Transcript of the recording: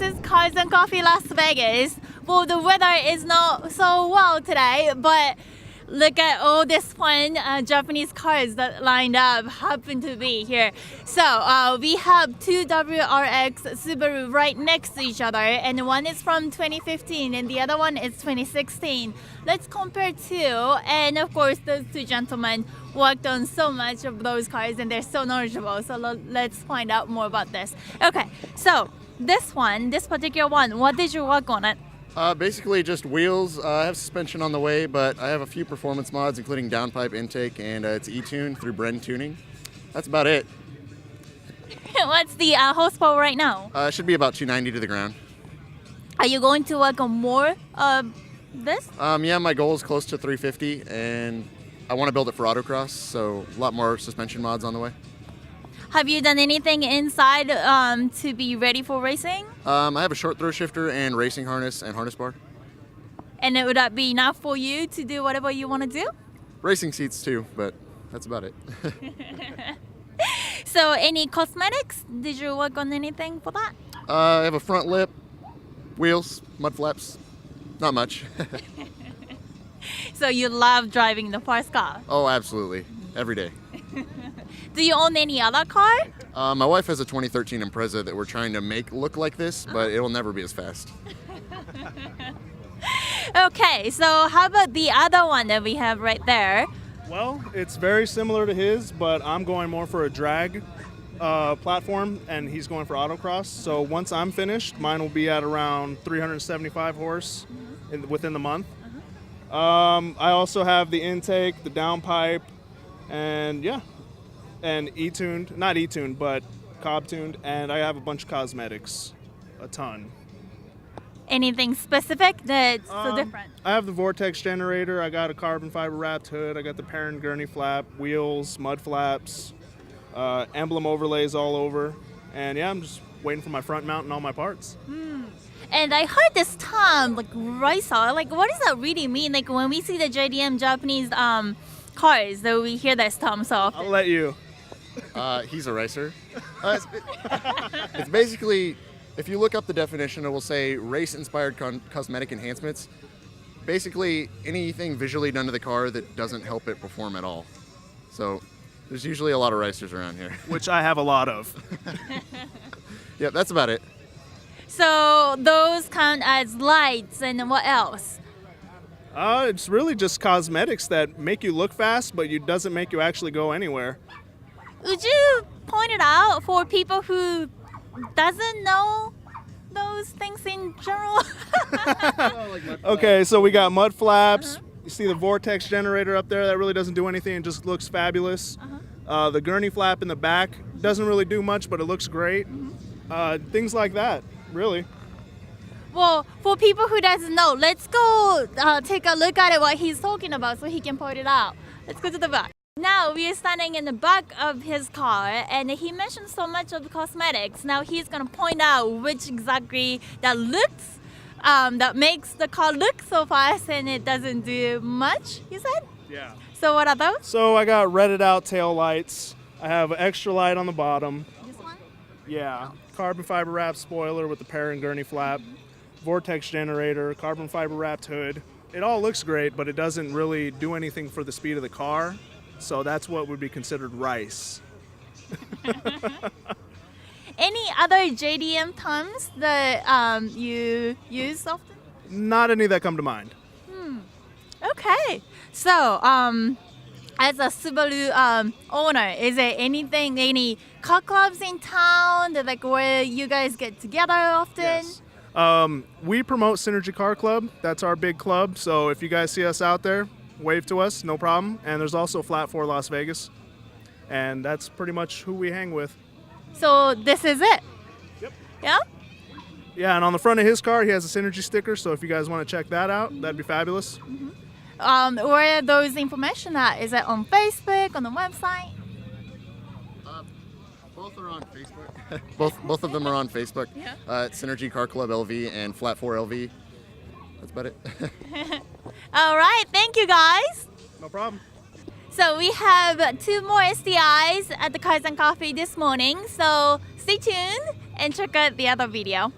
is Cars and Coffee Las Vegas. Well, the weather is not so well today, but look at all this fun Japanese cars that lined up happen to be here. So we have two WRX Subaru right next to each other, and one is from 2015 and the other one is 2016. Let's compare two, and of course those two gentlemen worked on so much of those cars and they're so knowledgeable. So let's find out more about this. Okay, so this particular one, what did you work on it? Basically just wheels. I have suspension on the way, but I have a few performance mods, including downpipe intake, and it's e-tuned through Bren Tuning. That's about it. What's the horsepower right now? It should be about 290 to the ground. Are you going to work on more of this? Yeah, my goal is close to 350, and I want to build it for autocross, so a lot more suspension mods on the way. Have you done anything inside to be ready for racing? I have a short throw shifter and racing harness and harness bar. And would that be enough for you to do whatever you want to do? Racing seats too, but that's about it. So any cosmetics? Did you work on anything for that? I have a front lip, wheels, mud flaps, not much. So you love driving the first car? Oh, absolutely, every day. Do you own any other car? My wife has a 2013 Impreza that we're trying to make look like this, but it'll never be as fast. Okay, so how about the other one that we have right there? Well, it's very similar to his, but I'm going more for a drag platform, and he's going for autocross. So once I'm finished, mine will be at around 375 horse within the month. I also have the intake, the downpipe, and yeah. And e-tuned, not e-tuned, but cob-tuned, and I have a bunch of cosmetics, a ton. Anything specific that's so different? I have the vortex generator, I got a carbon fiber wrapped hood, I got the parent gurney flap, wheels, mud flaps, emblem overlays all over, and yeah, I'm just waiting for my front mount and all my parts. And I heard this term, like racer, like what does that really mean? Like when we see the JDM Japanese cars, though we hear this term so often. I'll let you. He's a racer. It's basically, if you look up the definition, it will say race-inspired cosmetic enhancements. Basically, anything visually done to the car that doesn't help it perform at all. So there's usually a lot of racers around here. Which I have a lot of. Yeah, that's about it. So those count as lights, and what else? It's really just cosmetics that make you look fast, but it doesn't make you actually go anywhere. Would you point it out for people who doesn't know those things in general? Okay, so we got mud flaps. You see the vortex generator up there? That really doesn't do anything. It just looks fabulous. The gurney flap in the back doesn't really do much, but it looks great. Things like that, really. Well, for people who doesn't know, let's go take a look at it, what he's talking about, so he can point it out. Let's go to the back. Now we are standing in the back of his car, and he mentioned so much of the cosmetics. Now he's gonna point out which exactly that looks, that makes the car look so fast and it doesn't do much, you said? Yeah. So what are those? So I got redded out tail lights. I have an extra light on the bottom. This one? Yeah. Carbon fiber wrapped spoiler with the parent gurney flap. Vortex generator, carbon fiber wrapped hood. It all looks great, but it doesn't really do anything for the speed of the car. So that's what would be considered rice. Any other JDM terms that you use often? Not any that come to mind. Okay. So, as a Subaru owner, is there anything, any car clubs in town that like where you guys get together often? Yes. We promote Synergy Car Club. That's our big club. So if you guys see us out there, wave to us, no problem. And there's also Flat 4 Las Vegas. And that's pretty much who we hang with. So this is it? Yep. Yeah? Yeah, and on the front of his car, he has a Synergy sticker. So if you guys want to check that out, that'd be fabulous. Where are those information at? Is it on Facebook, on the website? Both are on Facebook. both of them are on Facebook. Yeah. Synergy Car Club LV and Flat 4 LV. That's about it. All right, thank you guys. No problem. So we have 2 more STIs at the Cars and Coffee this morning. So stay tuned and check out the other video.